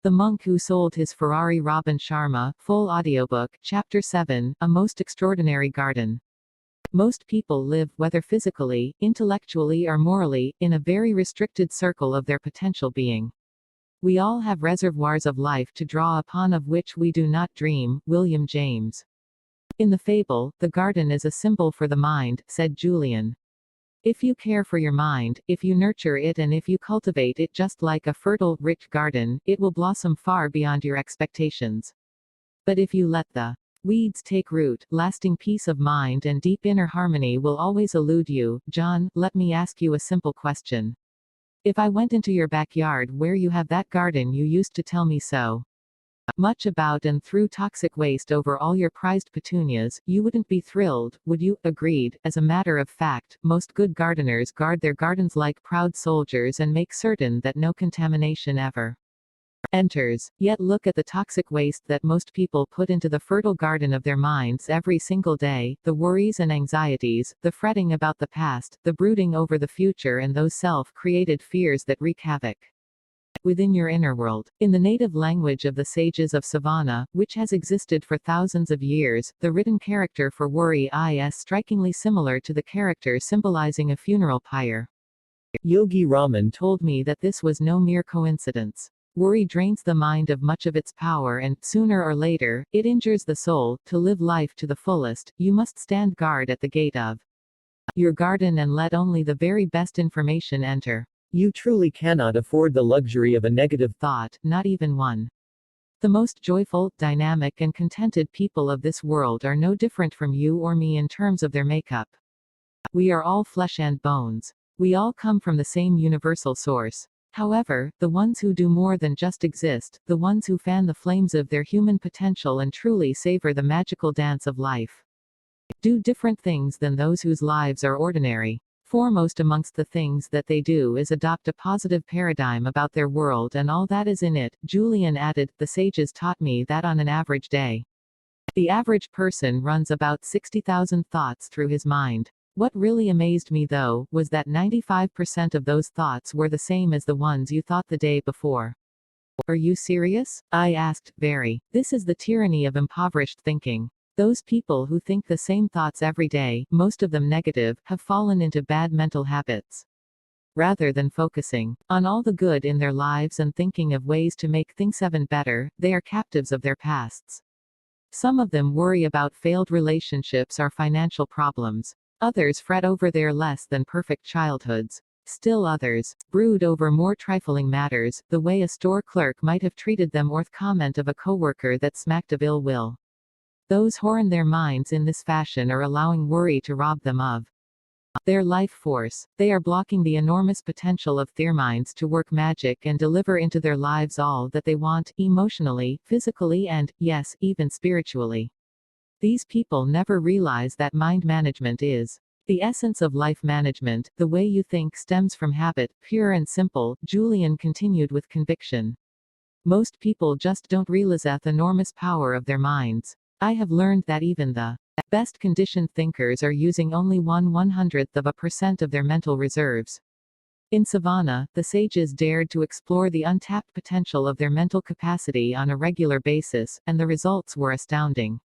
The Monk Who Sold His Ferrari. Robin Sharma, full audiobook, Chapter 7, A Most Extraordinary Garden. Most people live, whether physically, intellectually or morally, in a very restricted circle of their potential being. We all have reservoirs of life to draw upon of which we do not dream. William James. In the fable, the garden is a symbol for the mind, said Julian. If you care for your mind, if you nurture it and if you cultivate it just like a fertile, rich garden, it will blossom far beyond your expectations. But if you let the weeds take root, lasting peace of mind and deep inner harmony will always elude you. John, let me ask you a simple question. If I went into your backyard where you have that garden you used to tell me so much about and threw toxic waste over all your prized petunias, you wouldn't be thrilled, would you? Agreed. As a matter of fact, most good gardeners guard their gardens like proud soldiers and make certain that no contamination ever enters. Yet look at the toxic waste that most people put into the fertile garden of their minds every single day, the worries and anxieties, the fretting about the past, the brooding over the future and those self-created fears that wreak havoc within your inner world. In the native language of the sages of Savannah, which has existed for thousands of years, the written character for worry is strikingly similar to the character symbolizing a funeral pyre. Yogi Raman told me that this was no mere coincidence. Worry drains the mind of much of its power and, sooner or later, it injures the soul. To live life to the fullest, you must stand guard at the gate of your garden and let only the very best information enter. You truly cannot afford the luxury of a negative thought, not even one. The most joyful, dynamic and contented people of this world are no different from you or me in terms of their makeup. We are all flesh and bones. We all come from the same universal source. However, the ones who do more than just exist, the ones who fan the flames of their human potential and truly savor the magical dance of life, do different things than those whose lives are ordinary. Foremost amongst the things that they do is adopt a positive paradigm about their world and all that is in it. Julian added, the sages taught me that on an average day, the average person runs about 60,000 thoughts through his mind. What really amazed me though, was that 95% of those thoughts were the same as the ones you thought the day before. Are you serious? I asked, very. This is the tyranny of impoverished thinking. Those people who think the same thoughts every day, most of them negative, have fallen into bad mental habits. Rather than focusing on all the good in their lives and thinking of ways to make things even better, they are captives of their pasts. Some of them worry about failed relationships or financial problems. Others fret over their less than perfect childhoods. Still others brood over more trifling matters, the way a store clerk might have treated them or the comment of a coworker that smacked of ill will. Those who run their minds in this fashion are allowing worry to rob them of their life force. They are blocking the enormous potential of their minds to work magic and deliver into their lives all that they want, emotionally, physically and, yes, even spiritually. These people never realize that mind management is the essence of life management. The way you think stems from habit, pure and simple, Julian continued with conviction. Most people just don't realize the enormous power of their minds. I have learned that even the best conditioned thinkers are using only 1/100% of their mental reserves. In Savannah, the sages dared to explore the untapped potential of their mental capacity on a regular basis, and the results were astounding.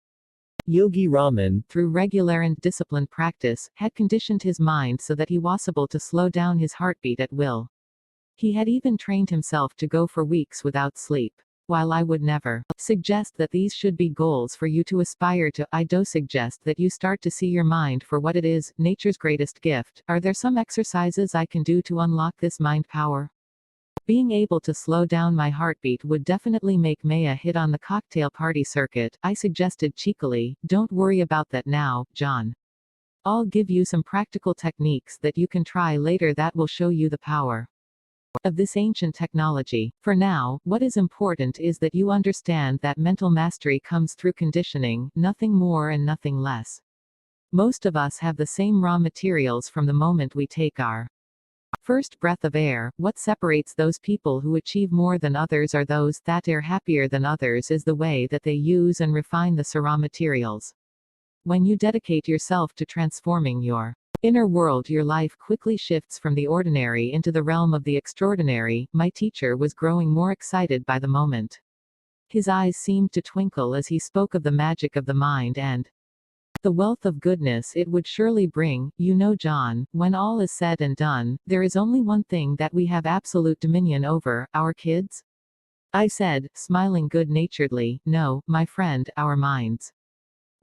Yogi Raman, through regular and disciplined practice, had conditioned his mind so that he was able to slow down his heartbeat at will. He had even trained himself to go for weeks without sleep. While I would never suggest that these should be goals for you to aspire to, I do suggest that you start to see your mind for what it is, nature's greatest gift. Are there some exercises I can do to unlock this mind power? Being able to slow down my heartbeat would definitely make me a hit on the cocktail party circuit, I suggested cheekily. Don't worry about that now, John. I'll give you some practical techniques that you can try later that will show you the power of this ancient technology. For now, what is important is that you understand that mental mastery comes through conditioning, nothing more and nothing less. Most of us have the same raw materials from the moment we take our first breath of air. What separates those people who achieve more than others or those that are happier than others is the way that they use and refine the raw materials. When you dedicate yourself to transforming your Inner world, your life quickly shifts from the ordinary into the realm of the extraordinary. My teacher was growing more excited by the moment. His eyes seemed to twinkle as he spoke of the magic of the mind and the wealth of goodness it would surely bring. You know, John, when all is said and done, there is only one thing that we have absolute dominion over: our kids? I said, smiling good-naturedly. No, my friend, our minds.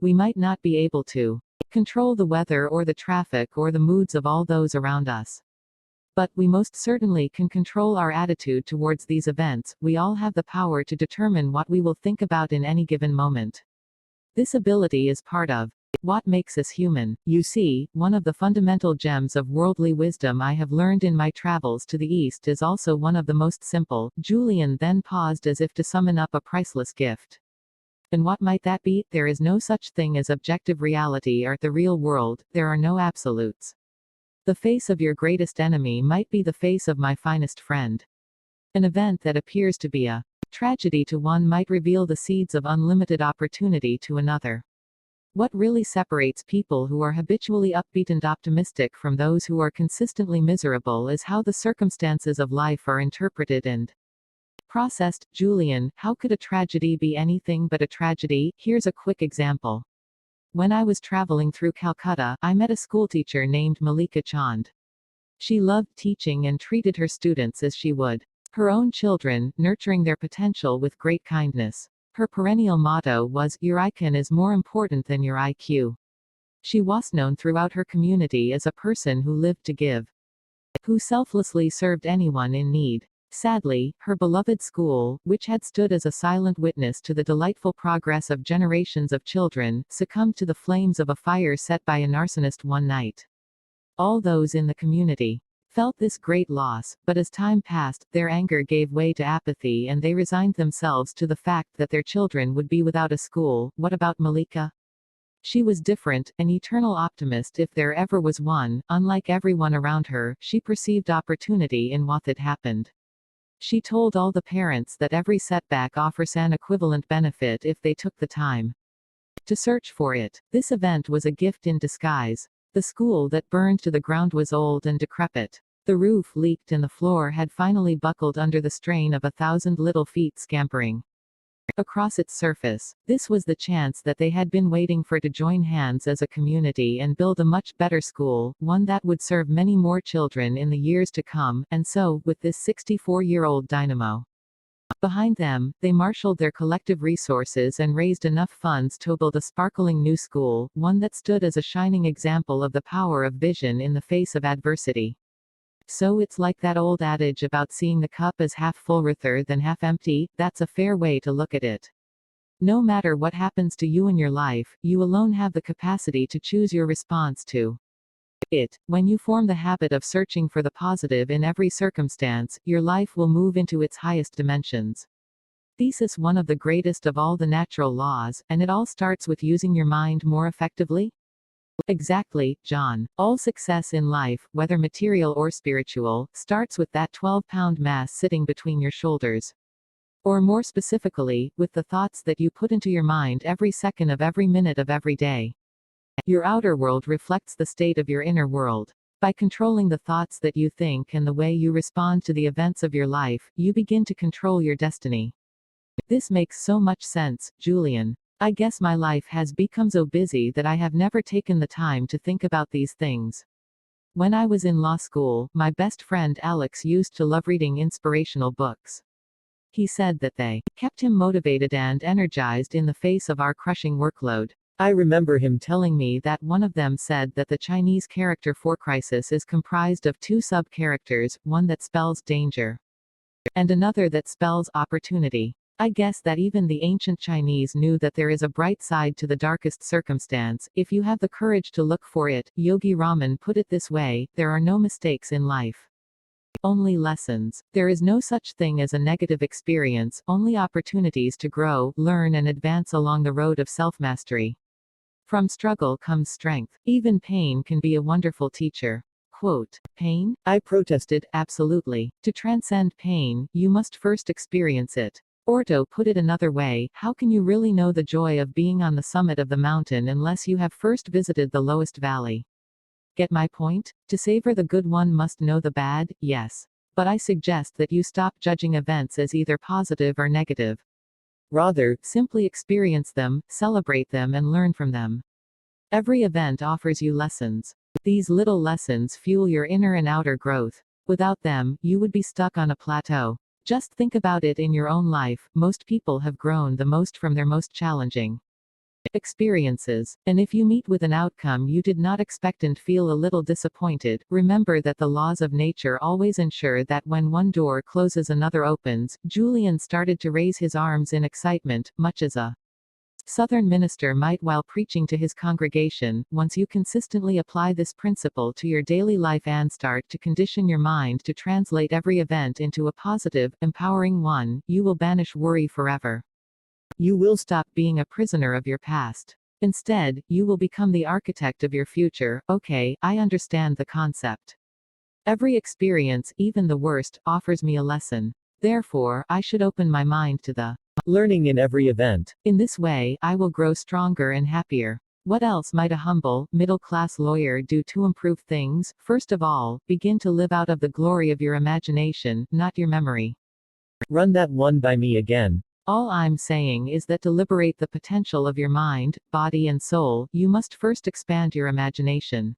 We might not be able to control the weather or the traffic or the moods of all those around us. But we most certainly can control our attitude towards these events. We all have the power to determine what we will think about in any given moment. This ability is part of what makes us human. You see, one of the fundamental gems of worldly wisdom I have learned in my travels to the East is also one of the most simple. Julian then paused as if to summon up a priceless gift. And what might that be? There is no such thing as objective reality or the real world. There are no absolutes. The face of your greatest enemy might be the face of my finest friend. An event that appears to be a tragedy to one might reveal the seeds of unlimited opportunity to another. What really separates people who are habitually upbeat and optimistic from those who are consistently miserable is how the circumstances of life are interpreted and processed. Julian, how could a tragedy be anything but a tragedy? Here's a quick example. When I was traveling through Calcutta, I met a schoolteacher named Malika Chand. She loved teaching and treated her students as she would her own children, nurturing their potential with great kindness. Her perennial motto was, "Your IQ is more important than your IQ." She was known throughout her community as a person who lived to give, who selflessly served anyone in need. Sadly, her beloved school, which had stood as a silent witness to the delightful progress of generations of children, succumbed to the flames of a fire set by an arsonist one night. All those in the community felt this great loss, but as time passed, their anger gave way to apathy and they resigned themselves to the fact that their children would be without a school. What about Malika? She was different, an eternal optimist if there ever was one. Unlike everyone around her, she perceived opportunity in what had happened. She told all the parents that every setback offers an equivalent benefit if they took the time to search for it. This event was a gift in disguise. The school that burned to the ground was old and decrepit. The roof leaked and the floor had finally buckled under the strain of 1,000 little feet scampering across its surface. This was the chance that they had been waiting for, to join hands as a community and build a much better school, one that would serve many more children in the years to come. And so, with this 64-year-old dynamo behind them, they marshaled their collective resources and raised enough funds to build a sparkling new school, one that stood as a shining example of the power of vision in the face of adversity. So it's like that old adage about seeing the cup as half full rather than half empty. That's a fair way to look at it. No matter what happens to you in your life, you alone have the capacity to choose your response to it. When you form the habit of searching for the positive in every circumstance, your life will move into its highest dimensions. Thesis: one of the greatest of all the natural laws, and it all starts with using your mind more effectively? Exactly, John. All success in life, whether material or spiritual, starts with that 12-pound mass sitting between your shoulders. Or more specifically, with the thoughts that you put into your mind every second of every minute of every day. Your outer world reflects the state of your inner world. By controlling the thoughts that you think and the way you respond to the events of your life, you begin to control your destiny. This makes so much sense, Julian. I guess my life has become so busy that I have never taken the time to think about these things. When I was in law school, my best friend Alex used to love reading inspirational books. He said that they kept him motivated and energized in the face of our crushing workload. I remember him telling me that one of them said that the Chinese character for crisis is comprised of two sub-characters, one that spells danger and another that spells opportunity. I guess that even the ancient Chinese knew that there is a bright side to the darkest circumstance, if you have the courage to look for it. Yogi Raman put it this way: there are no mistakes in life, only lessons. There is no such thing as a negative experience, only opportunities to grow, learn and advance along the road of self-mastery. From struggle comes strength. Even pain can be a wonderful teacher. Quote, pain? I protested, absolutely. To transcend pain, you must first experience it. Orto put it another way: how can you really know the joy of being on the summit of the mountain unless you have first visited the lowest valley? Get my point? To savor the good one must know the bad, yes. But I suggest that you stop judging events as either positive or negative. Rather, simply experience them, celebrate them, and learn from them. Every event offers you lessons. These little lessons fuel your inner and outer growth. Without them, you would be stuck on a plateau. Just think about it in your own life. Most people have grown the most from their most challenging experiences. And if you meet with an outcome you did not expect and feel a little disappointed, remember that the laws of nature always ensure that when one door closes another opens. Julian started to raise his arms in excitement, much as a Southern minister might while preaching to his congregation. Once you consistently apply this principle to your daily life and start to condition your mind to translate every event into a positive, empowering one, you will banish worry forever. You will stop being a prisoner of your past. Instead, you will become the architect of your future. Okay, I understand the concept. Every experience, even the worst, offers me a lesson. Therefore, I should open my mind to the learning in every event. In this way, I will grow stronger and happier. What else might a humble, middle-class lawyer do to improve things? First of all, begin to live out of the glory of your imagination, not your memory. Run that one by me again. All I'm saying is that to liberate the potential of your mind, body and soul, you must first expand your imagination.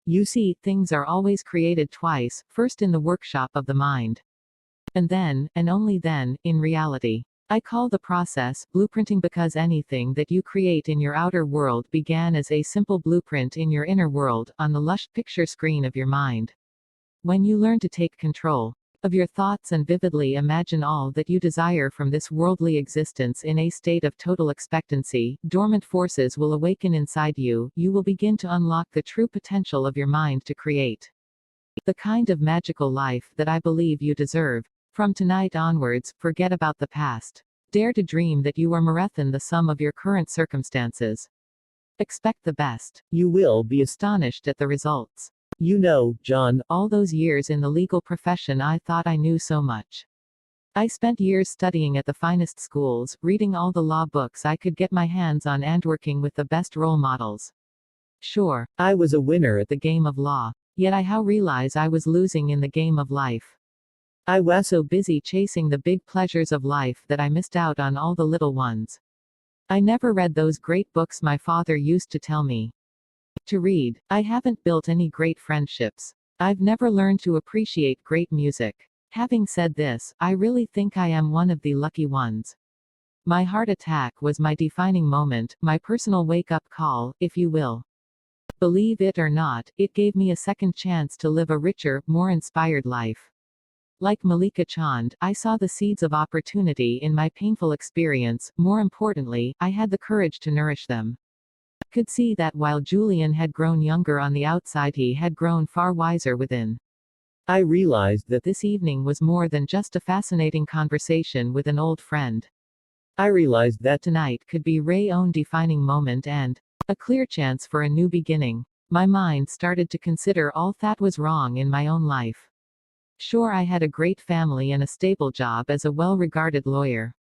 You see, things are always created twice, first in the workshop of the mind. And then, and only then, in reality. I call the process blueprinting because anything that you create in your outer world began as a simple blueprint in your inner world, on the lush picture screen of your mind. When you learn to take control of your thoughts and vividly imagine all that you desire from this worldly existence in a state of total expectancy, dormant forces will awaken inside you. You will begin to unlock the true potential of your mind to create the kind of magical life that I believe you deserve. From tonight onwards, forget about the past. Dare to dream that you are more than the sum of your current circumstances. Expect the best. You will be astonished at the results. You know, John, all those years in the legal profession I thought I knew so much. I spent years studying at the finest schools, reading all the law books I could get my hands on and working with the best role models. Sure, I was a winner at the game of law. Yet I realize I was losing in the game of life. I was so busy chasing the big pleasures of life that I missed out on all the little ones. I never read those great books my father used to tell me to read. I haven't built any great friendships. I've never learned to appreciate great music. Having said this, I really think I am one of the lucky ones. My heart attack was my defining moment, my personal wake-up call, if you will. Believe it or not, it gave me a second chance to live a richer, more inspired life. Like Malika Chand, I saw the seeds of opportunity in my painful experience. More importantly, I had the courage to nourish them. Could see that while Julian had grown younger on the outside, he had grown far wiser within. I realized that this evening was more than just a fascinating conversation with an old friend. I realized that tonight could be Ray's own defining moment and a clear chance for a new beginning. My mind started to consider all that was wrong in my own life. Sure, I had a great family and a stable job as a well-regarded lawyer.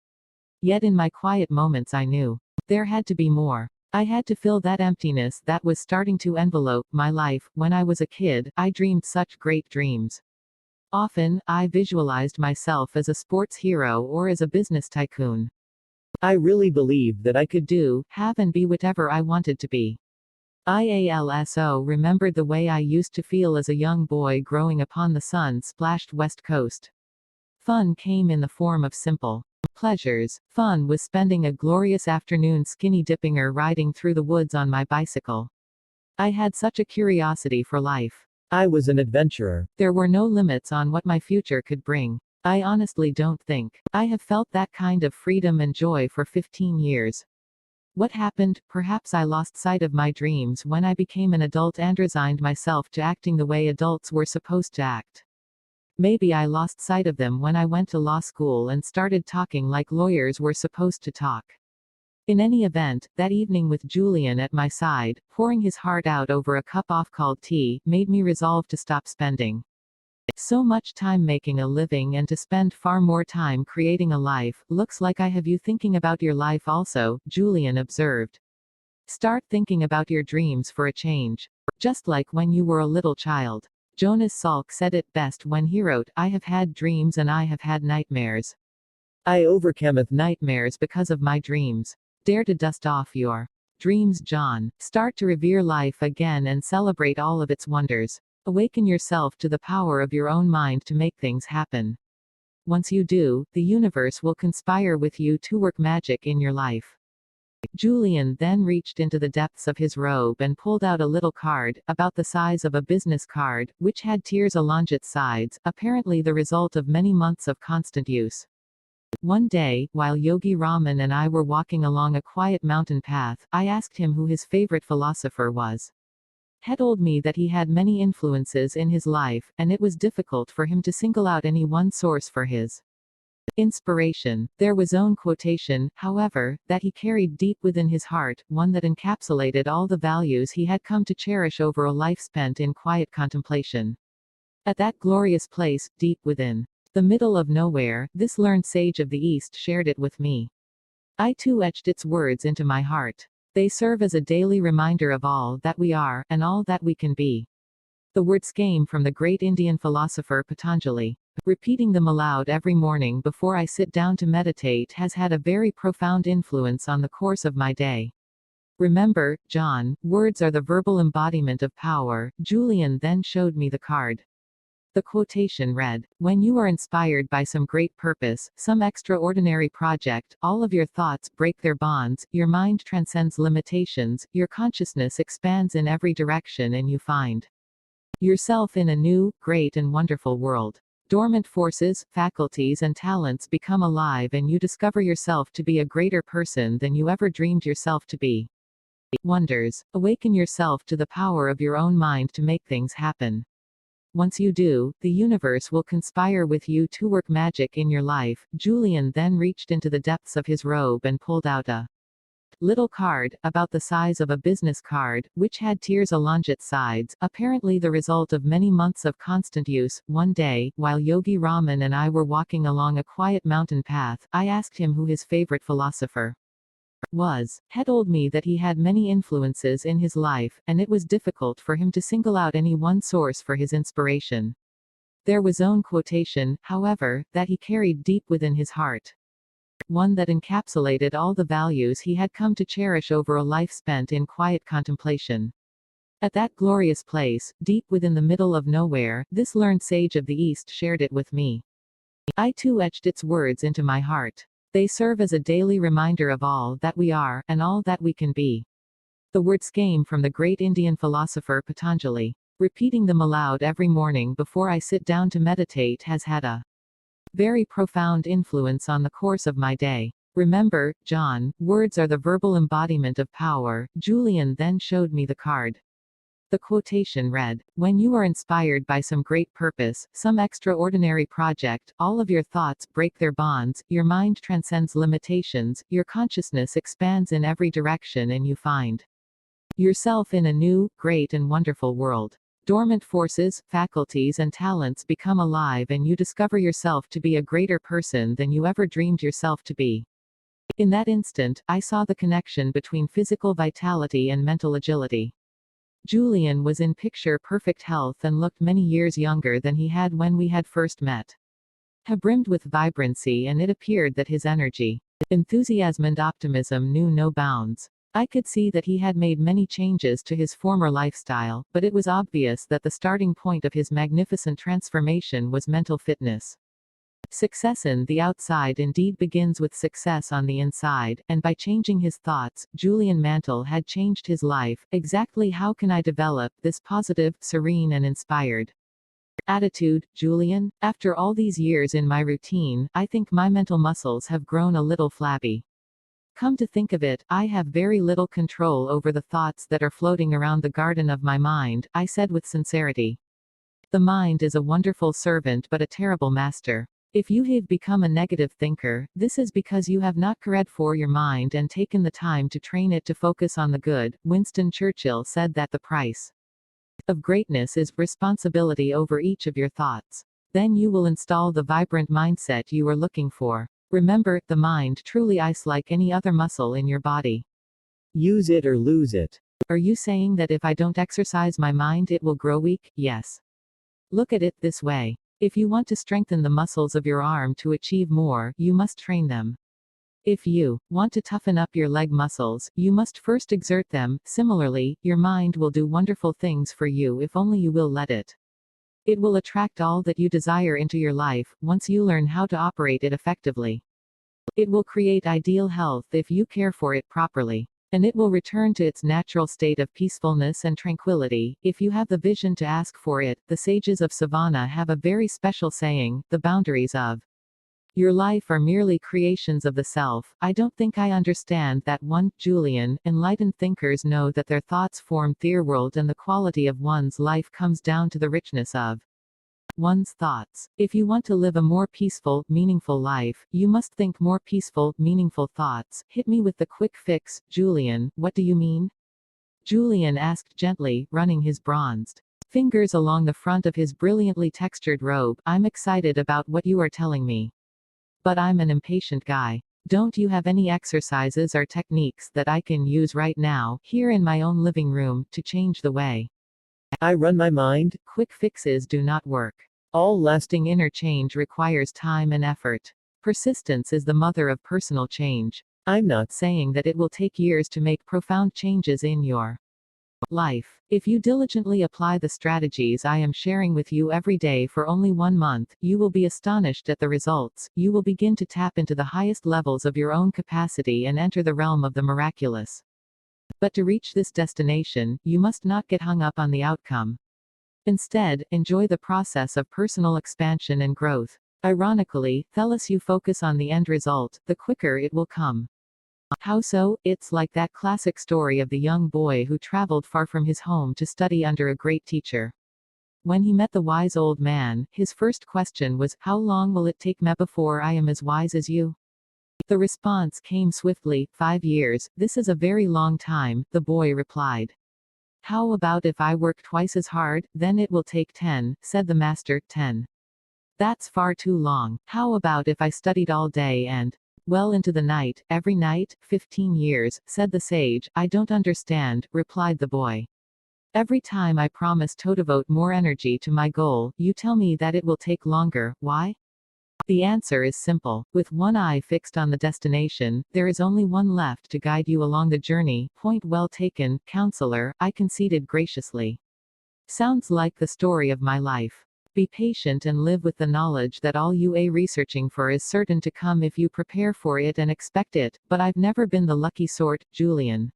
Yet in my quiet moments I knew there had to be more. I had to fill that emptiness that was starting to envelope my life. When I was a kid, I dreamed such great dreams. Often, I visualized myself as a sports hero or as a business tycoon. I really believed that I could do, have and be whatever I wanted to be. I also remembered the way I used to feel as a young boy growing upon the sun-splashed West Coast. Fun came in the form of simple pleasures. Fun was spending a glorious afternoon skinny dipping or riding through the woods on my bicycle. I had such a curiosity for life. I was an adventurer. There were no limits on what my future could bring. I honestly don't think I have felt that kind of freedom and joy for 15 years. What happened? Perhaps I lost sight of my dreams when I became an adult and resigned myself to acting the way adults were supposed to act. Maybe I lost sight of them when I went to law school and started talking like lawyers were supposed to talk. In any event, that evening with Julian at my side, pouring his heart out over a cup of cold tea, made me resolve to stop spending so much time making a living and to spend far more time creating a life. Looks like I have you thinking about your life also, Julian observed. Start thinking about your dreams for a change. Just like when you were a little child. Jonas Salk said it best when he wrote, "I have had dreams and I have had nightmares. I overcometh nightmares because of my dreams." Dare to dust off your dreams, John. Start to revere life again and celebrate all of its wonders. Awaken yourself to the power of your own mind to make things happen. Once you do, the universe will conspire with you to work magic in your life. Julian then reached into the depths of his robe and pulled out a little card, about the size of a business card, which had tears along its sides, apparently the result of many months of constant use. One day, while Yogi Raman and I were walking along a quiet mountain path, I asked him who his favorite philosopher was. He told me that he had many influences in his life, and it was difficult for him to single out any one source for his inspiration. There was one quotation, however, that he carried deep within his heart, one that encapsulated all the values he had come to cherish over a life spent in quiet contemplation. At that glorious place, deep within the middle of nowhere, this learned sage of the East shared it with me. I too etched its words into my heart. They serve as a daily reminder of all that we are, and all that we can be. The words came from the great Indian philosopher Patanjali. Repeating them aloud every morning before I sit down to meditate has had a very profound influence on the course of my day. Remember, John, words are the verbal embodiment of power. Julian then showed me the card. The quotation read, "When you are inspired by some great purpose, some extraordinary project, all of your thoughts break their bonds, your mind transcends limitations, your consciousness expands in every direction and you find yourself in a new, great and wonderful world. Dormant forces, faculties and talents become alive and you discover yourself to be a greater person than you ever dreamed yourself to be." Wonders. Awaken yourself to the power of your own mind to make things happen. Once you do, the universe will conspire with you to work magic in your life. Julian then reached into the depths of his robe and pulled out a little card, about the size of a business card, which had tears along its sides, apparently the result of many months of constant use. One day, while Yogi Raman and I were walking along a quiet mountain path, I asked him who his favorite philosopher was. He told me that he had many influences in his life, and it was difficult for him to single out any one source for his inspiration. There was one quotation, however, that he carried deep within his heart. One that encapsulated all the values he had come to cherish over a life spent in quiet contemplation. At that glorious place, deep within the middle of nowhere, this learned sage of the East shared it with me. I too etched its words into my heart. They serve as a daily reminder of all that we are, and all that we can be. The words came from the great Indian philosopher Patanjali. Repeating them aloud every morning before I sit down to meditate has had a very profound influence on the course of my day. Remember, John, words are the verbal embodiment of power. Julian then showed me the card. The quotation read, "When you are inspired by some great purpose, some extraordinary project, all of your thoughts break their bonds, your mind transcends limitations, your consciousness expands in every direction and you find yourself in a new, great and wonderful world. Dormant forces, faculties and talents become alive and you discover yourself to be a greater person than you ever dreamed yourself to be." In that instant, I saw the connection between physical vitality and mental agility. Julian was in picture-perfect health and looked many years younger than he had when we had first met. He brimmed with vibrancy and it appeared that his energy, enthusiasm and optimism knew no bounds. I could see that he had made many changes to his former lifestyle, but it was obvious that the starting point of his magnificent transformation was mental fitness. Success in the outside indeed begins with success on the inside, and by changing his thoughts, Julian Mantle had changed his life. Exactly how can I develop this positive, serene and inspired attitude, Julian? After all these years in my routine, I think my mental muscles have grown a little flabby. Come to think of it, I have very little control over the thoughts that are floating around the garden of my mind, I said with sincerity. The mind is a wonderful servant but a terrible master. If you have become a negative thinker, this is because you have not cared for your mind and taken the time to train it to focus on the good. Winston Churchill said that the price of greatness is responsibility over each of your thoughts. Then you will install the vibrant mindset you are looking for. Remember, the mind truly is like any other muscle in your body. Use it or lose it. Are you saying that if I don't exercise my mind it will grow weak? Yes. Look at it this way. If you want to strengthen the muscles of your arm to achieve more, you must train them. If you want to toughen up your leg muscles, you must first exert them. Similarly, your mind will do wonderful things for you if only you will let it. It will attract all that you desire into your life, once you learn how to operate it effectively. It will create ideal health if you care for it properly. And it will return to its natural state of peacefulness and tranquility, if you have the vision to ask for it. The sages of Savannah have a very special saying: the boundaries of your life are merely creations of the self. I don't think I understand that one, Julian. Enlightened thinkers know that their thoughts form their world, and the quality of one's life comes down to the richness of one's thoughts. If you want to live a more peaceful, meaningful life, you must think more peaceful, meaningful thoughts. Hit me with the quick fix, Julian. What do you mean? Julian asked gently, running his bronzed fingers along the front of his brilliantly textured robe. I'm excited about what you are telling me. But I'm an impatient guy. Don't you have any exercises or techniques that I can use right now, here in my own living room, to change the way I run my mind? Quick fixes do not work. All lasting inner change requires time and effort. Persistence is the mother of personal change. I'm not saying that it will take years to make profound changes in your life. If you diligently apply the strategies I am sharing with you every day for only 1 month, you will be astonished at the results. You will begin to tap into the highest levels of your own capacity and enter the realm of the miraculous. But to reach this destination, you must not get hung up on the outcome. Instead, enjoy the process of personal expansion and growth. Ironically, the less you focus on the end result, the quicker it will come. How so? It's like that classic story of the young boy who traveled far from his home to study under a great teacher. When he met the wise old man, his first question was, "How long will it take me before I am as wise as you?" The response came swiftly, 5 years. This is a very long time, the boy replied. How about if I work twice as hard? Then it will take 10, said the master. 10. That's far too long. How about if I studied all day and well into the night, every night? 15 years, said the sage. I don't understand, replied the boy. Every time I promise to devote more energy to my goal, you tell me that it will take longer. Why? The answer is simple. With one eye fixed on the destination, there is only one left to guide you along the journey. Point well taken, counselor, I conceded graciously. Sounds like the story of my life. Be patient and live with the knowledge that all you are researching for is certain to come if you prepare for it and expect it. But I've never been the lucky sort, Julian.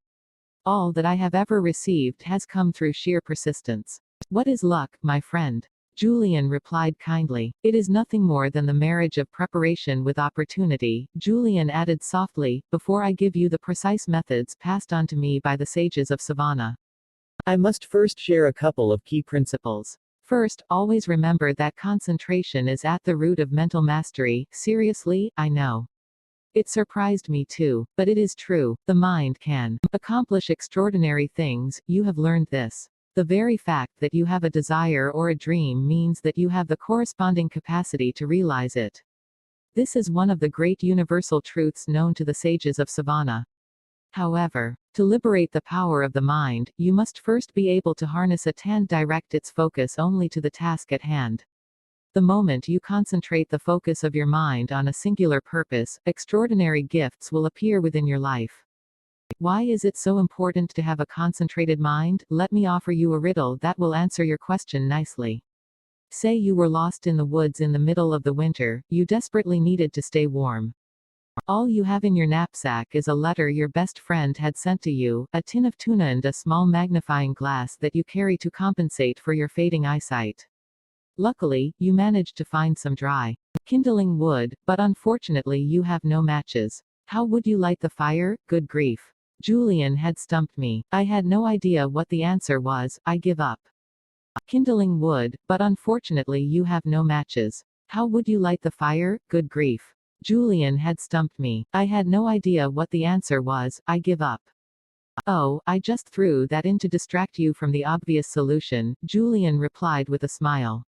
All that I have ever received has come through sheer persistence. What is luck, my friend? Julian replied kindly. It is nothing more than the marriage of preparation with opportunity. Julian added softly, before I give you the precise methods passed on to me by the sages of Savannah, I must first share a couple of key principles. First, always remember that concentration is at the root of mental mastery. Seriously, I know. It surprised me too, but it is true. The mind can accomplish extraordinary things. You have learned this. The very fact that you have a desire or a dream means that you have the corresponding capacity to realize it. This is one of the great universal truths known to the sages of Savannah. However, to liberate the power of the mind, you must first be able to harness it and direct its focus only to the task at hand. The moment you concentrate the focus of your mind on a singular purpose, extraordinary gifts will appear within your life. Why is it so important to have a concentrated mind? Let me offer you a riddle that will answer your question nicely. Say you were lost in the woods in the middle of the winter, you desperately needed to stay warm. All you have in your knapsack is a letter your best friend had sent to you, a tin of tuna and a small magnifying glass that you carry to compensate for your fading eyesight. Luckily, you managed to find some dry, kindling wood, but unfortunately you have no matches. How would you light the fire? Good grief. Julian had stumped me. I had no idea what the answer was. I give up. Kindling wood, but unfortunately you have no matches. How would you light the fire? Good grief. Julian had stumped me. I had no idea what the answer was. I give up. Oh, I just threw that in to distract you from the obvious solution, Julian replied with a smile.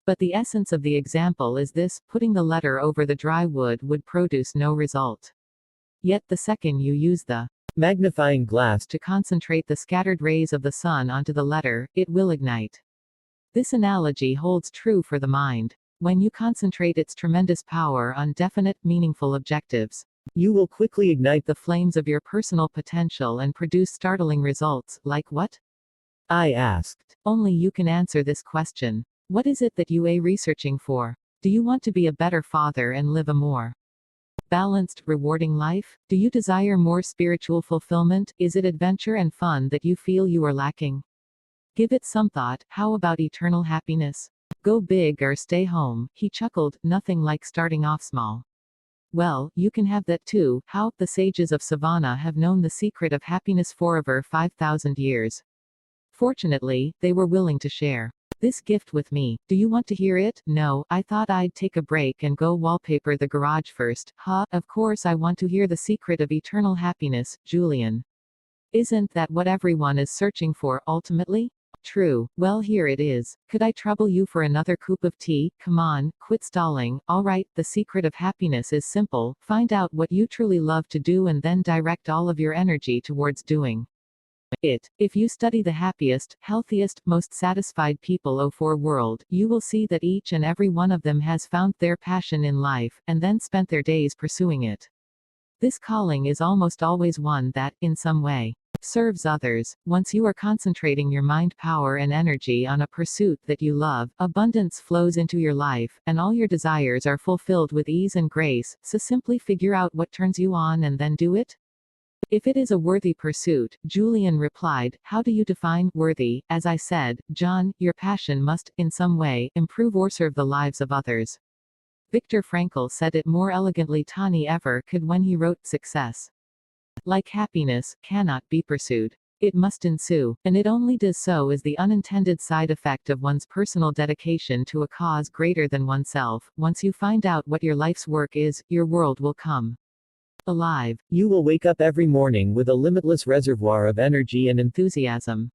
But the essence of the example is this: putting the letter over the dry wood would produce no result. Yet the second you use the magnifying glass to concentrate the scattered rays of the sun onto the letter, it will ignite. This analogy holds true for the mind. When you concentrate its tremendous power on definite, meaningful objectives, you will quickly ignite the flames of your personal potential and produce startling results. Like what? I asked. Only you can answer this question. What is it that you are researching for? Do you want to be a better father and live a more balanced, rewarding life? Do you desire more spiritual fulfillment? Is it adventure and fun that you feel you are lacking? Give it some thought. How about eternal happiness? Go big or stay home, he chuckled, nothing like starting off small. Well, you can have that too. How? The sages of Savannah have known the secret of happiness for over 5,000 years. Fortunately, they were willing to share this gift with me. Do you want to hear it? No, I thought I'd take a break and go wallpaper the garage first. Of course I want to hear the secret of eternal happiness, Julian. Isn't that what everyone is searching for, ultimately? True. Well, here it is. Could I trouble you for another cup of tea? Come on, quit stalling. Alright, the secret of happiness is simple. Find out what you truly love to do and then direct all of your energy towards doing it. If you study the happiest, healthiest, most satisfied people of our world, you will see that each and every one of them has found their passion in life, and then spent their days pursuing it. This calling is almost always one that, in some way, serves others. Once you are concentrating your mind power and energy on a pursuit that you love, abundance flows into your life, and all your desires are fulfilled with ease and grace. So simply figure out what turns you on and then do it. If it is a worthy pursuit, Julian replied, how do you define worthy? As I said, John, your passion must, in some way, improve or serve the lives of others. Viktor Frankl said it more elegantly than he ever could when he wrote, success, like happiness, cannot be pursued. It must ensue, and it only does so as the unintended side effect of one's personal dedication to a cause greater than oneself. Once you find out what your life's work is, your world will come alive. You will wake up every morning with a limitless reservoir of energy and enthusiasm.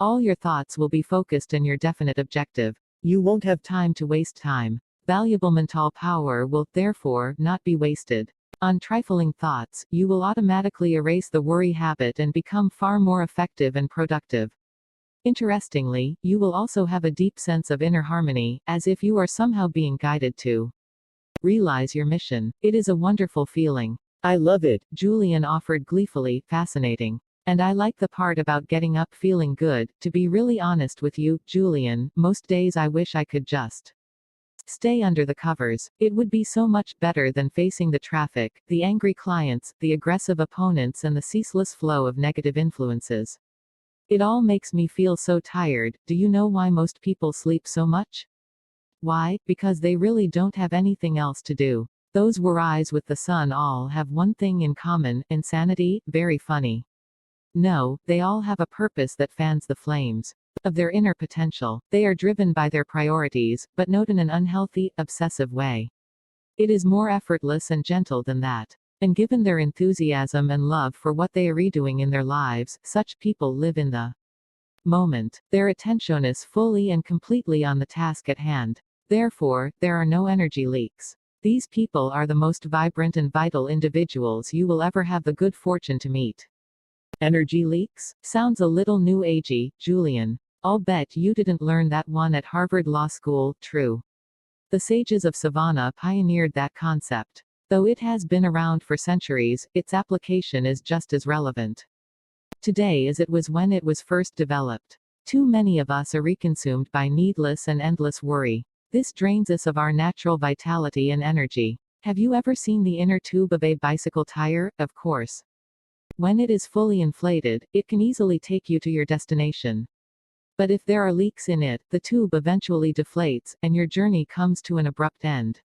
All your thoughts will be focused on your definite objective. You won't have time to waste time. Valuable mental power will, therefore, not be wasted on trifling thoughts. You will automatically erase the worry habit and become far more effective and productive. Interestingly, you will also have a deep sense of inner harmony, as if you are somehow being guided to realize your mission. It is a wonderful feeling. I love it, Julian offered gleefully. Fascinating. And I like the part about getting up feeling good. To be really honest with you, Julian, most days I wish I could just stay under the covers. It would be so much better than facing the traffic, the angry clients, the aggressive opponents, and the ceaseless flow of negative influences. It all makes me feel so tired. Do you know why most people sleep so much? Why? Because they really don't have anything else to do. Those who rise with the sun all have one thing in common: insanity. Very funny. No, they all have a purpose that fans the flames of their inner potential. They are driven by their priorities, but not in an unhealthy, obsessive way. It is more effortless and gentle than that. And given their enthusiasm and love for what they are redoing in their lives, such people live in the moment. Their attention is fully and completely on the task at hand. Therefore, there are no energy leaks. These people are the most vibrant and vital individuals you will ever have the good fortune to meet. Energy leaks? Sounds a little new agey, Julian. I'll bet you didn't learn that one at Harvard Law School. True. The sages of Savannah pioneered that concept. Though it has been around for centuries, its application is just as relevant today as it was when it was first developed. Too many of us are reconsumed by needless and endless worry. This drains us of our natural vitality and energy. Have you ever seen the inner tube of a bicycle tire? Of course. When it is fully inflated, it can easily take you to your destination. But if there are leaks in it, the tube eventually deflates, and your journey comes to an abrupt end.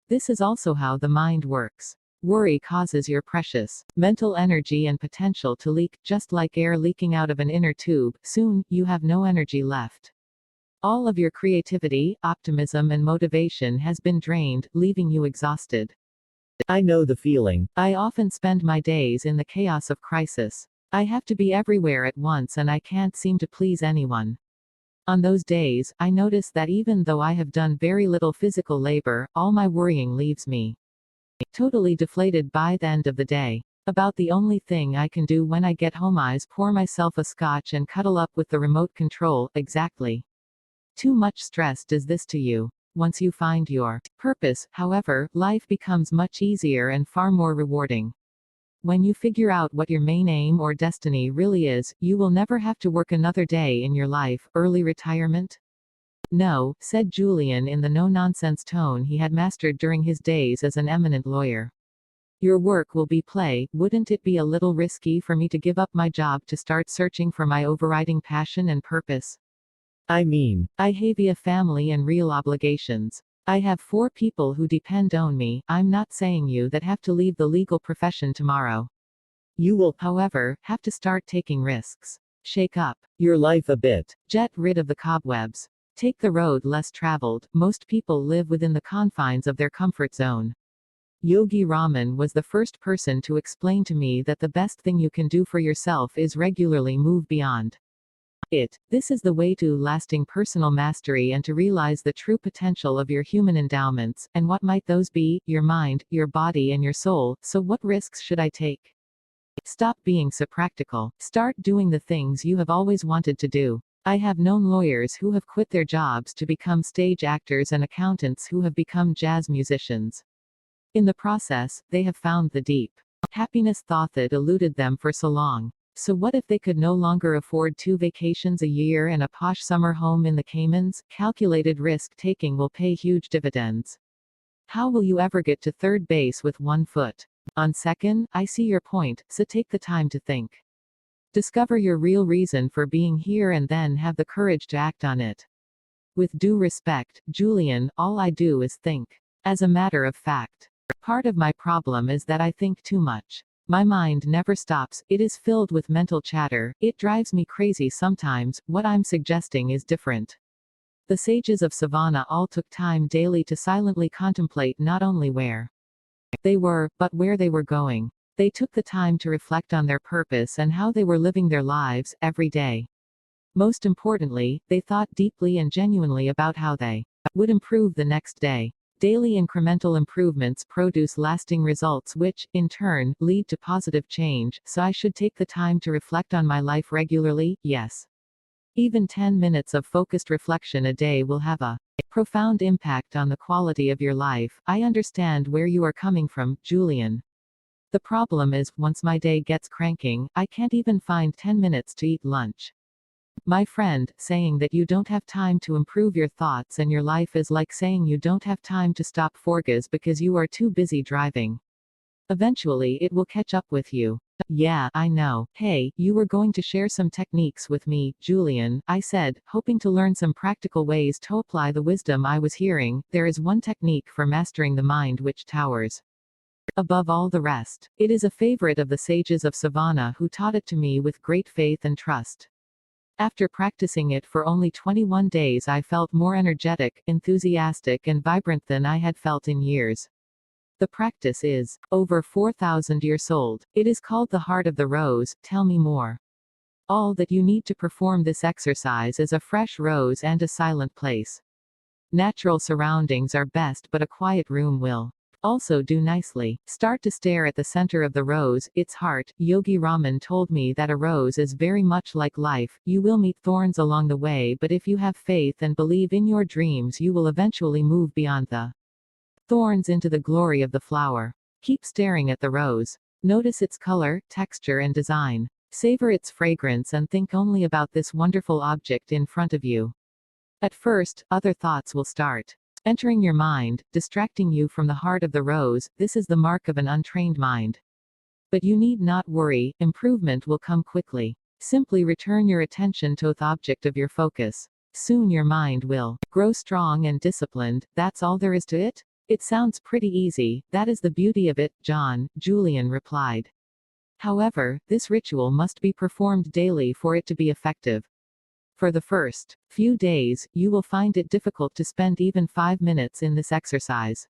This is also how the mind works. Worry causes your precious mental energy and potential to leak, just like air leaking out of an inner tube. Soon, you have no energy left. All of your creativity, optimism, and motivation has been drained, leaving you exhausted. I know the feeling. I often spend my days in the chaos of crisis. I have to be everywhere at once and I can't seem to please anyone. On those days, I notice that even though I have done very little physical labor, all my worrying leaves me totally deflated by the end of the day. About the only thing I can do when I get home is pour myself a scotch and cuddle up with the remote control. Exactly. Too much stress does this to you. Once you find your purpose, however, life becomes much easier and far more rewarding. When you figure out what your main aim or destiny really is, you will never have to work another day in your life. Early retirement? No, said Julian in the no-nonsense tone he had mastered during his days as an eminent lawyer. Your work will be play. Wouldn't it be a little risky for me to give up my job to start searching for my overriding passion and purpose? I mean, I have a family and real obligations. I have 4 people who depend on me. I'm not saying you that have to leave the legal profession tomorrow. you will, However, have to start taking risks. Shake up your life a bit. Get rid of the cobwebs. Take the road less traveled. Most people live within the confines of their comfort zone. Yogi Raman was the first person to explain to me that the best thing you can do for yourself is regularly move beyond it. This is the way to lasting personal mastery and to realize the true potential of your human endowments. And what might those be? Your mind, your body, and your soul. So, what risks should I take? Stop being so practical. Start doing the things you have always wanted to do. I have known lawyers who have quit their jobs to become stage actors and accountants who have become jazz musicians. In the process, they have found the deep happiness thought that eluded them for so long. So what if they could no longer afford 2 vacations a year and a posh summer home in the Caymans? Calculated risk-taking will pay huge dividends. How will you ever get to third base with 1 foot on second? I see your point, so take the time to think. Discover your real reason for being here and then have the courage to act on it. With due respect, Julian, all I do is think. As a matter of fact, part of my problem is that I think too much. My mind never stops, it is filled with mental chatter, it drives me crazy sometimes. What I'm suggesting is different. The sages of Savannah all took time daily to silently contemplate not only where they were, but where they were going. They took the time to reflect on their purpose and how they were living their lives, every day. Most importantly, they thought deeply and genuinely about how they would improve the next day. Daily incremental improvements produce lasting results which, in turn, lead to positive change. So I should take the time to reflect on my life regularly? Yes. Even 10 minutes of focused reflection a day will have a profound impact on the quality of your life. I understand where you are coming from, Julian. The problem is, once my day gets cranking, I can't even find 10 minutes to eat lunch. My friend, saying that you don't have time to improve your thoughts and your life is like saying you don't have time to stop forgas because you are too busy driving. Eventually it will catch up with you. Yeah, I know. Hey, you were going to share some techniques with me, Julian, I said, hoping to learn some practical ways to apply the wisdom I was hearing. There is one technique for mastering the mind which towers above all the rest. It is a favorite of the sages of Savannah who taught it to me with great faith and trust. After practicing it for only 21 days, I felt more energetic, enthusiastic, and vibrant than I had felt in years. The practice is over 4,000 years old. It is called the heart of the rose. Tell me more. All that you need to perform this exercise is a fresh rose and a silent place. Natural surroundings are best, but a quiet room will also do nicely. Start to stare at the center of the rose, its heart. Yogi Raman told me that a rose is very much like life. You will meet thorns along the way, but if you have faith and believe in your dreams, you will eventually move beyond the thorns into the glory of the flower. Keep staring at the rose. Notice its color, texture, and design. Savor its fragrance and think only about this wonderful object in front of you. At first, other thoughts will start entering your mind, distracting you from the heart of the rose. This is the mark of an untrained mind. But you need not worry, improvement will come quickly. Simply return your attention to the object of your focus. Soon your mind will grow strong and disciplined. That's all there is to it? It sounds pretty easy. That is the beauty of it, John, Julian replied. However, this ritual must be performed daily for it to be effective. For the first few days, you will find it difficult to spend even 5 minutes in this exercise.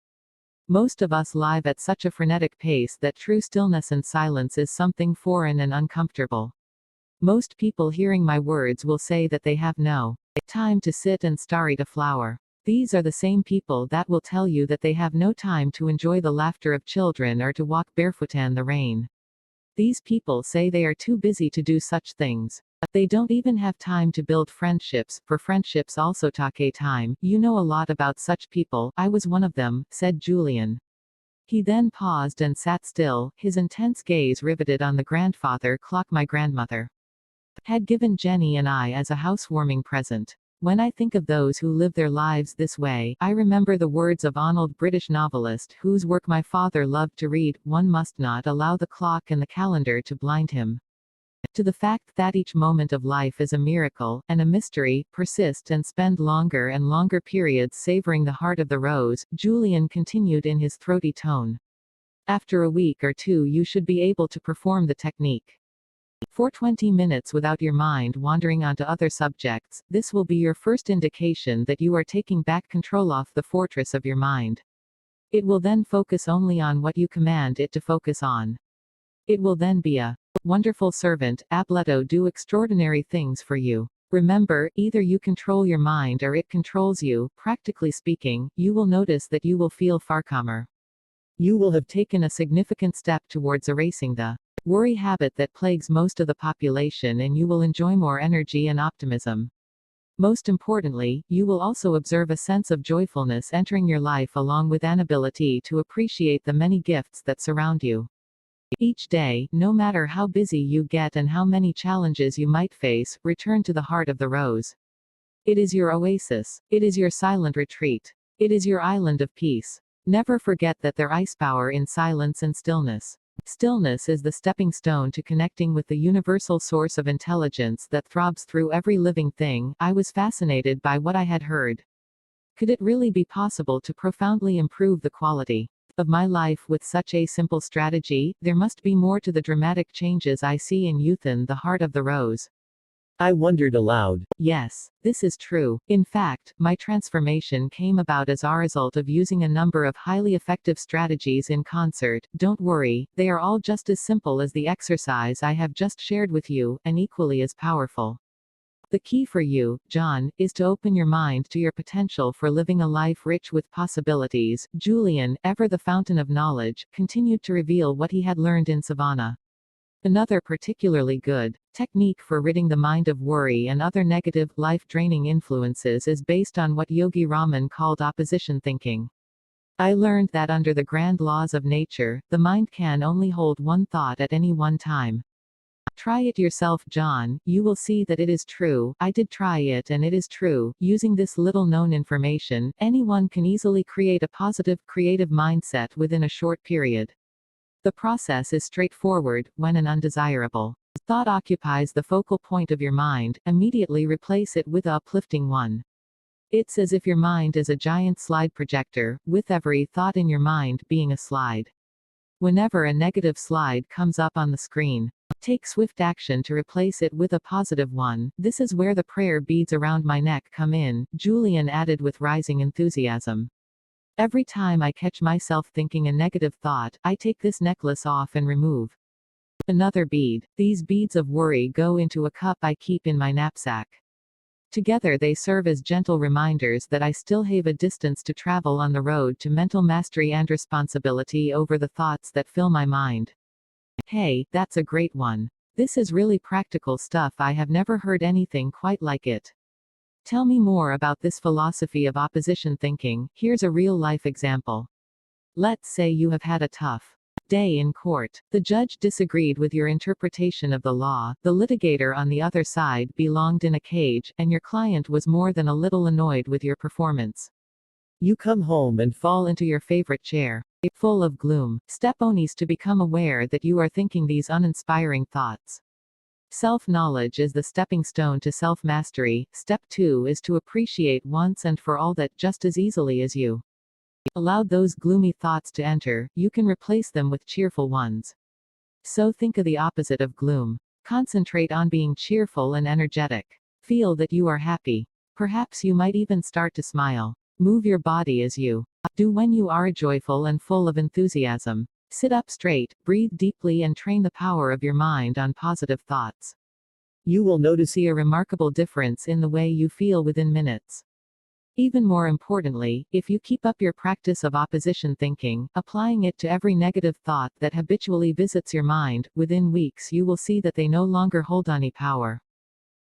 Most of us live at such a frenetic pace that true stillness and silence is something foreign and uncomfortable. Most people hearing my words will say that they have no time to sit and stare at a flower. These are the same people that will tell you that they have no time to enjoy the laughter of children or to walk barefoot in the rain. These people say they are too busy to do such things. They don't even have time to build friendships, for friendships also take time. You know a lot about such people. I was one of them, said Julian. He then paused and sat still, his intense gaze riveted on the grandfather clock my grandmother had given Jenny and I as a housewarming present. When I think of those who live their lives this way, I remember the words of Arnold, British novelist whose work my father loved to read: one must not allow the clock and the calendar to blind him to the fact that each moment of life is a miracle, and a mystery. Persist and spend longer and longer periods savoring the heart of the rose, Julian continued in his throaty tone. After a week or two you should be able to perform the technique for 20 minutes without your mind wandering onto other subjects. This will be your first indication that you are taking back control off the fortress of your mind. It will then focus only on what you command it to focus on. It will then be a wonderful servant, abletto, do extraordinary things for you. Remember, either you control your mind or it controls you. Practically speaking, you will notice that you will feel far calmer. You will have taken a significant step towards erasing the worry habit that plagues most of the population, and you will enjoy more energy and optimism. Most importantly, you will also observe a sense of joyfulness entering your life, along with an ability to appreciate the many gifts that surround you. Each day, no matter how busy you get and how many challenges you might face, return to the heart of the rose. It is your oasis. It is your silent retreat. It is your island of peace. Never forget that there is power in silence and stillness. Stillness is the stepping stone to connecting with the universal source of intelligence that throbs through every living thing. I was fascinated by what I had heard. Could it really be possible to profoundly improve the quality of my life with such a simple strategy? There must be more to the dramatic changes I see in Youthan, the heart of the rose. I wondered aloud. Yes, this is true. In fact, my transformation came about as a result of using a number of highly effective strategies in concert. Don't worry, they are all just as simple as the exercise I have just shared with you, and equally as powerful. The key for you, John, is to open your mind to your potential for living a life rich with possibilities. Julian, ever the fountain of knowledge, continued to reveal what he had learned in Savannah. Another particularly good technique for ridding the mind of worry and other negative, life-draining influences is based on what Yogi Raman called opposition thinking. I learned that under the grand laws of nature, the mind can only hold one thought at any one time. Try it yourself, John, you will see that it is true. I did try it and it is true. Using this little known information, anyone can easily create a positive, creative mindset within a short period. The process is straightforward. When an undesirable thought occupies the focal point of your mind, immediately replace it with an uplifting one. It's as if your mind is a giant slide projector, with every thought in your mind being a slide. Whenever a negative slide comes up on the screen, take swift action to replace it with a positive one. This is where the prayer beads around my neck come in, Julian added with rising enthusiasm. Every time I catch myself thinking a negative thought, I take this necklace off and remove another bead. These beads of worry go into a cup I keep in my knapsack. Together they serve as gentle reminders that I still have a distance to travel on the road to mental mastery and responsibility over the thoughts that fill my mind. Hey, that's a great one. This is really practical stuff. I have never heard anything quite like it. Tell me more about this philosophy of opposition thinking. Here's a real-life example. Let's say you have had a tough day in court. The judge disagreed with your interpretation of the law, the litigator on the other side belonged in a cage, and your client was more than a little annoyed with your performance. You come home and fall into your favorite chair, full of gloom. Step one is to become aware that you are thinking these uninspiring thoughts. Self-knowledge is the stepping stone to self-mastery. Step 2 is to appreciate once and for all that, just as easily as you allowed those gloomy thoughts to enter, you can replace them with cheerful ones. So think of the opposite of gloom. Concentrate on being cheerful and energetic. Feel that you are happy. Perhaps you might even start to smile. Move your body as you do when you are joyful and full of enthusiasm. Sit up straight, breathe deeply, and train the power of your mind on positive thoughts. You will notice a remarkable difference in the way you feel within minutes. Even more importantly, if you keep up your practice of opposition thinking, applying it to every negative thought that habitually visits your mind, within weeks you will see that they no longer hold any power.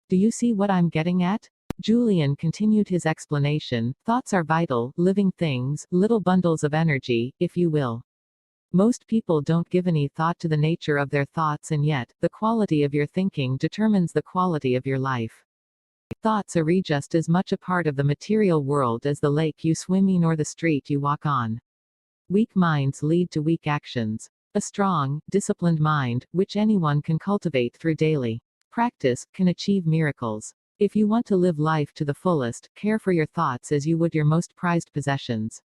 Do you see what I'm getting at? Julian continued his explanation. Thoughts are vital, living things, little bundles of energy, if you will. Most people don't give any thought to the nature of their thoughts, and yet, the quality of your thinking determines the quality of your life. Thoughts are just as much a part of the material world as the lake you swim in or the street you walk on. Weak minds lead to weak actions. A strong, disciplined mind, which anyone can cultivate through daily practice, can achieve miracles. If you want to live life to the fullest, care for your thoughts as you would your most prized possessions.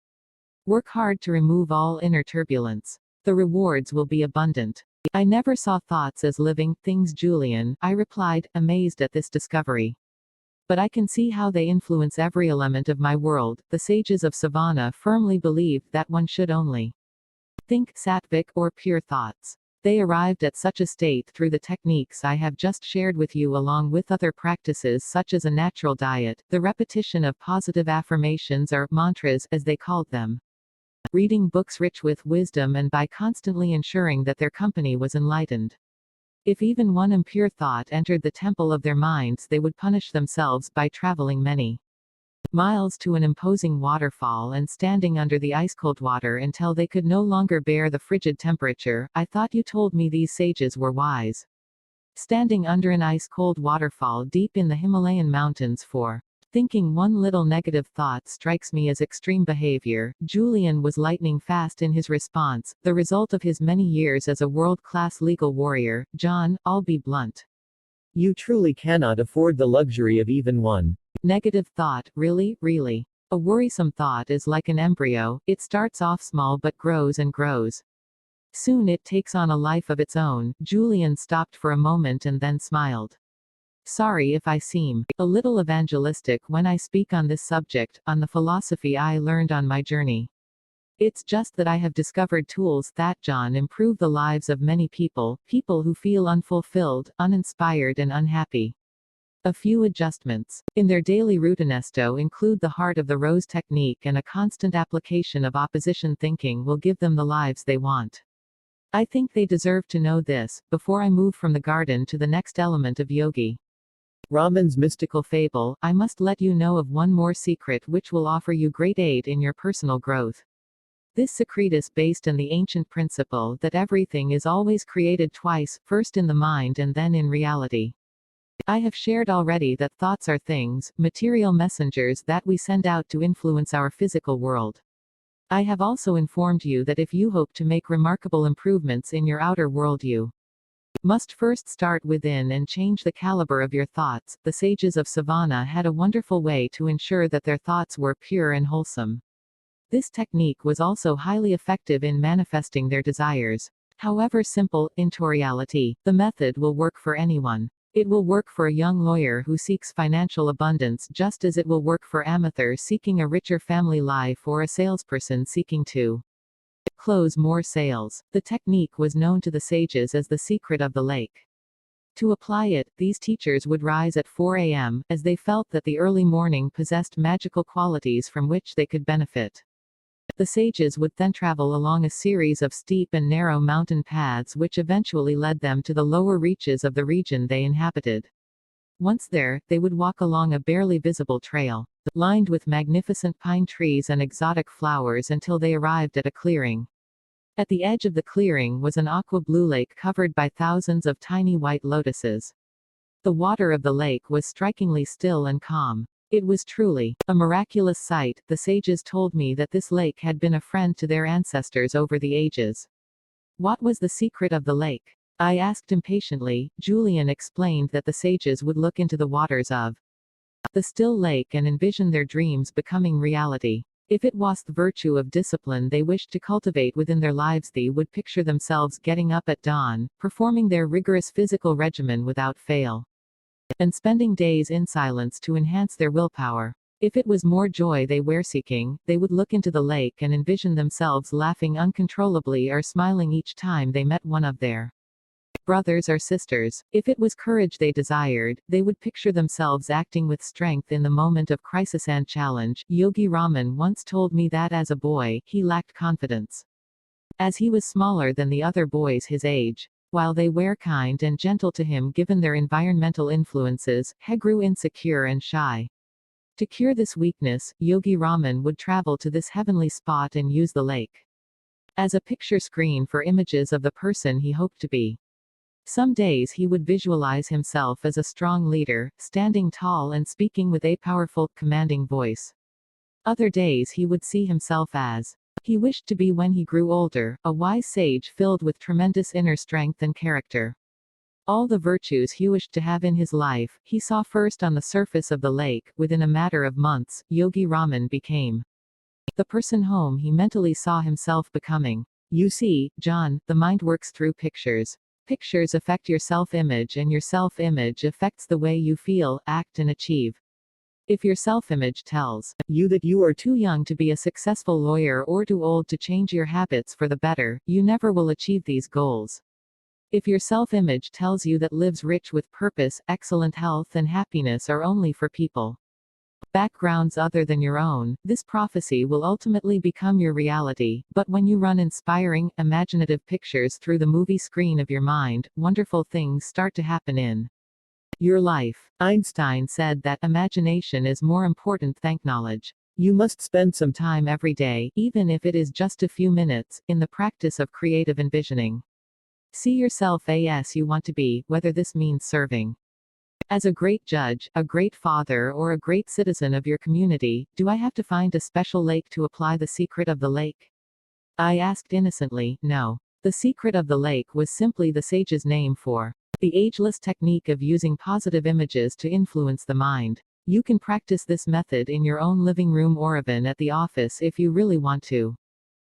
Work hard to remove all inner turbulence. The rewards will be abundant. I never saw thoughts as living things, Julian, I replied, amazed at this discovery. But I can see how they influence every element of my world. The sages of Savannah firmly believed that one should only think sattvic or pure thoughts. They arrived at such a state through the techniques I have just shared with you, along with other practices such as a natural diet, the repetition of positive affirmations or mantras, as they called them, reading books rich with wisdom, and by constantly ensuring that their company was enlightened. If even one impure thought entered the temple of their minds, they would punish themselves by traveling many miles to an imposing waterfall and standing under the ice-cold water until they could no longer bear the frigid temperature. I thought you told me these sages were wise. Standing under an ice-cold waterfall deep in the Himalayan mountains for thinking one little negative thought strikes me as extreme behavior. Julian was lightning fast in his response, the result of his many years as a world-class legal warrior. John, I'll be blunt. You truly cannot afford the luxury of even one negative thought, really, really. A worrisome thought is like an embryo, it starts off small but grows and grows. Soon it takes on a life of its own. Julian stopped for a moment and then smiled. Sorry if I seem a little evangelistic when I speak on this subject, on the philosophy I learned on my journey. It's just that I have discovered tools that, John, improve the lives of many people who feel unfulfilled, uninspired, and unhappy. A few adjustments in their daily routinesto include the heart of the rose technique, and a constant application of opposition thinking will give them the lives they want. I think they deserve to know this, before I move from the garden to the next element of yogi Raman's mystical fable. I must let you know of one more secret which will offer you great aid in your personal growth. This secret is based on the ancient principle that everything is always created twice, first in the mind and then in reality. I have shared already that thoughts are things, material messengers that we send out to influence our physical world. I have also informed you that if you hope to make remarkable improvements in your outer world, you must first start within and change the caliber of your thoughts. The sages of Savannah had a wonderful way to ensure that their thoughts were pure and wholesome. This technique was also highly effective in manifesting their desires. However simple, in reality, the method will work for anyone. It will work for a young lawyer who seeks financial abundance, just as it will work for amateur seeking a richer family life or a salesperson seeking to close more sales. The technique was known to the sages as the secret of the lake. To apply it, these teachers would rise at 4 a.m., as they felt that the early morning possessed magical qualities from which they could benefit. The sages would then travel along a series of steep and narrow mountain paths which eventually led them to the lower reaches of the region they inhabited. Once there, they would walk along a barely visible trail, lined with magnificent pine trees and exotic flowers, until they arrived at a clearing. At the edge of the clearing was an aqua-blue lake covered by thousands of tiny white lotuses. The water of the lake was strikingly still and calm. It was truly a miraculous sight. The sages told me that this lake had been a friend to their ancestors over the ages. What was the secret of the lake? I asked impatiently. Julian explained that the sages would look into the waters of the still lake and envision their dreams becoming reality. If it was the virtue of discipline they wished to cultivate within their lives, they would picture themselves getting up at dawn, performing their rigorous physical regimen without fail, and spending days in silence to enhance their willpower. If it was more joy they were seeking, they would look into the lake and envision themselves laughing uncontrollably or smiling each time they met one of their brothers or sisters. If it was courage they desired, they would picture themselves acting with strength in the moment of crisis and challenge. Yogi Raman once told me that as a boy, he lacked confidence. As he was smaller than the other boys his age, while they were kind and gentle to him given their environmental influences, he grew insecure and shy. To cure this weakness, Yogi Raman would travel to this heavenly spot and use the lake as a picture screen for images of the person he hoped to be. Some days he would visualize himself as a strong leader, standing tall and speaking with a powerful, commanding voice. Other days he would see himself as he wished to be when he grew older, a wise sage filled with tremendous inner strength and character. All the virtues he wished to have in his life, he saw first on the surface of the lake. Within a matter of months, Yogi Raman became the person whom he mentally saw himself becoming. You see, John, the mind works through pictures. Pictures affect your self-image and your self-image affects the way you feel, act and achieve. If your self-image tells you that you are too young to be a successful lawyer or too old to change your habits for the better, you never will achieve these goals. If your self-image tells you that lives rich with purpose, excellent health and happiness are only for people backgrounds other than your own, this prophecy will ultimately become your reality. But when you run inspiring, imaginative pictures through the movie screen of your mind, wonderful things start to happen in your life. Einstein said that imagination is more important than knowledge. You must spend some time every day, even if it is just a few minutes, in the practice of creative envisioning. See yourself as you want to be, whether this means serving as a great judge, a great father or a great citizen of your community. Do I have to find a special lake to apply the secret of the lake? I asked innocently. No. The secret of the lake was simply the sage's name for the ageless technique of using positive images to influence the mind. You can practice this method in your own living room or even at the office if you really want to.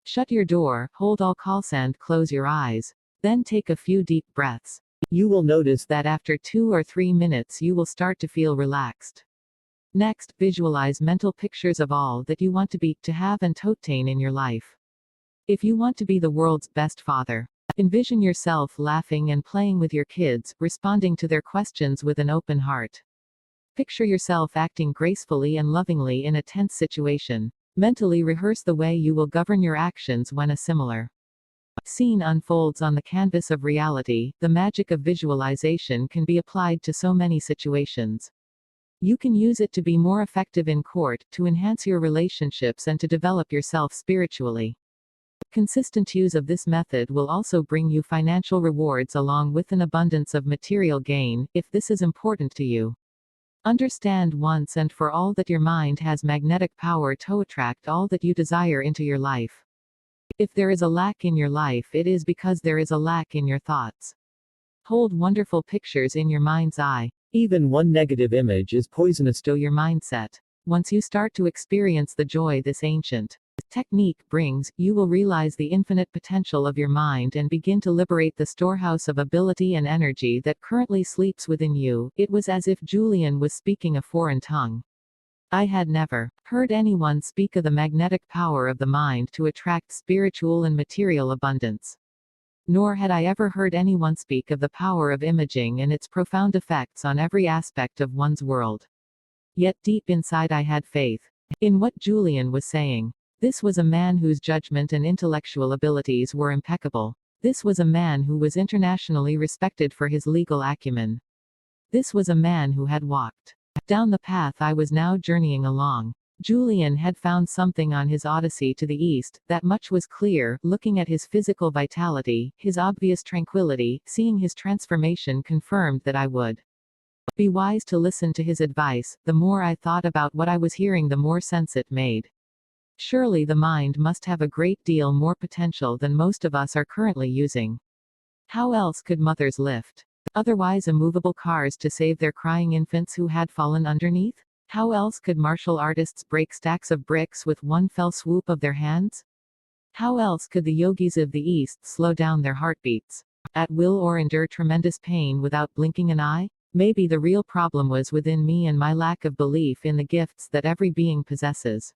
Shut your door, hold all calls and close your eyes. Then take a few deep breaths. You will notice that after 2 or 3 minutes you will start to feel relaxed. Next, visualize mental pictures of all that you want to be, to have and to obtain in your life. If you want to be the world's best father, envision yourself laughing and playing with your kids, responding to their questions with an open heart. Picture yourself acting gracefully and lovingly in a tense situation. Mentally rehearse the way you will govern your actions when a similar scene unfolds on the canvas of reality. The magic of visualization can be applied to so many situations. You can use it to be more effective in court, to enhance your relationships and to develop yourself spiritually. Consistent use of this method will also bring you financial rewards along with an abundance of material gain, if this is important to you. Understand once and for all that your mind has magnetic power to attract all that you desire into your life. If there is a lack in your life, it is because there is a lack in your thoughts. Hold wonderful pictures in your mind's eye. Even one negative image is poisonous to your mindset. Once you start to experience the joy this ancient technique brings, you will realize the infinite potential of your mind and begin to liberate the storehouse of ability and energy that currently sleeps within you. It was as if Julian was speaking a foreign tongue. I had never heard anyone speak of the magnetic power of the mind to attract spiritual and material abundance. Nor had I ever heard anyone speak of the power of imaging and its profound effects on every aspect of one's world. Yet deep inside I had faith in what Julian was saying. This was a man whose judgment and intellectual abilities were impeccable. This was a man who was internationally respected for his legal acumen. This was a man who had walked down the path I was now journeying along. Julian had found something on his odyssey to the east. That much was clear. Looking at his physical vitality, his obvious tranquility, seeing his transformation confirmed that I would be wise to listen to his advice. The more I thought about what I was hearing, the more sense it made. Surely the mind must have a great deal more potential than most of us are currently using. How else could mothers lift otherwise immovable cars to save their crying infants who had fallen underneath? How else could martial artists break stacks of bricks with one fell swoop of their hands? How else could the yogis of the East slow down their heartbeats at will or endure tremendous pain without blinking an eye? Maybe the real problem was within me and my lack of belief in the gifts that every being possesses.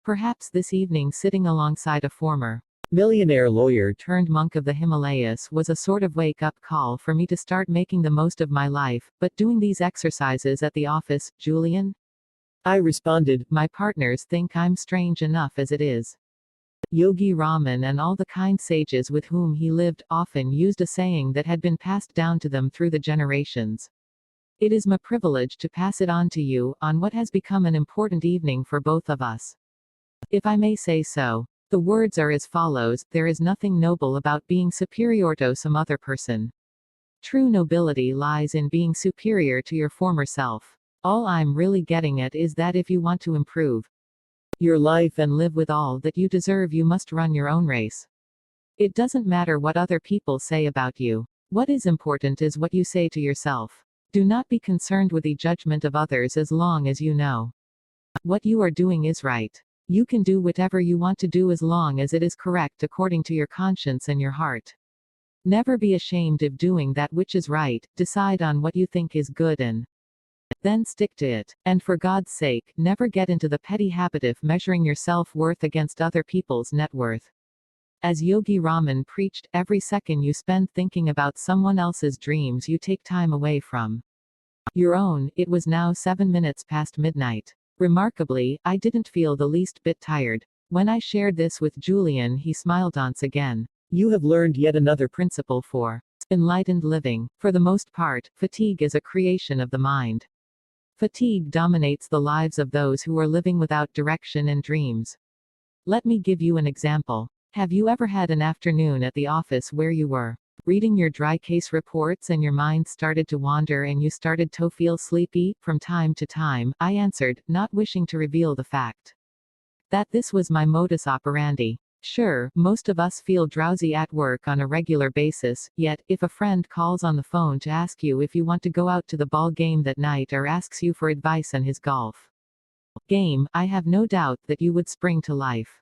Perhaps this evening, sitting alongside a former Millionaire lawyer turned monk of the Himalayas was a sort of wake-up call for me to start making the most of my life, but doing these exercises at the office, Julian? I responded. My partners think I'm strange enough as it is. Yogi Raman and all the kind sages with whom he lived often used a saying that had been passed down to them through the generations. It is my privilege to pass it on to you, on what has become an important evening for both of us. If I may say so. The words are as follows: there is nothing noble about being superior to some other person. True nobility lies in being superior to your former self. All I'm really getting at is that if you want to improve your life and live with all that you deserve, you must run your own race. It doesn't matter what other people say about you. What is important is what you say to yourself. Do not be concerned with the judgment of others as long as you know what you are doing is right. You can do whatever you want to do as long as it is correct according to your conscience and your heart. Never be ashamed of doing that which is right, decide on what you think is good and then stick to it. And for God's sake, never get into the petty habit of measuring your self-worth against other people's net worth. As Yogi Raman preached, every second you spend thinking about someone else's dreams you take time away from your own. It was now 7 minutes past midnight. Remarkably, I didn't feel the least bit tired. When I shared this with Julian, he smiled once again. You have learned yet another Principle for enlightened living. For the most part, fatigue is a creation of the mind. Fatigue dominates the lives of those who are living without direction and dreams. Let me give you an example. Have you ever had an afternoon at the office where you were reading your dry case reports and your mind started to wander and you started to feel sleepy? From time to time, I answered, not wishing to reveal the fact that this was my modus operandi. Sure, most of us feel drowsy at work on a regular basis, yet, if a friend calls on the phone to ask you if you want to go out to the ball game that night or asks you for advice on his golf game, I have no doubt that you would spring to life.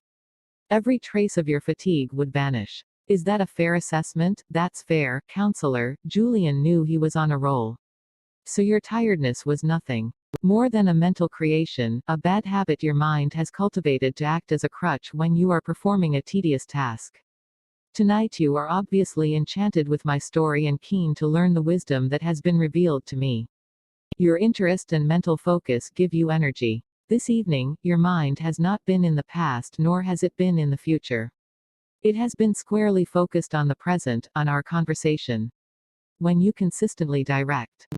Every trace of your fatigue would vanish. Is that a fair assessment? That's fair, counselor. Julian knew he was on a roll. So your tiredness was nothing more than a mental creation, a bad habit your mind has cultivated to act as a crutch when you are performing a tedious task. Tonight you are obviously enchanted with my story and keen to learn the wisdom that has been revealed to me. Your interest and mental focus give you energy. This evening, your mind has not been in the past nor has it been in the future. It has been squarely focused on the present, on our conversation. When you consistently direct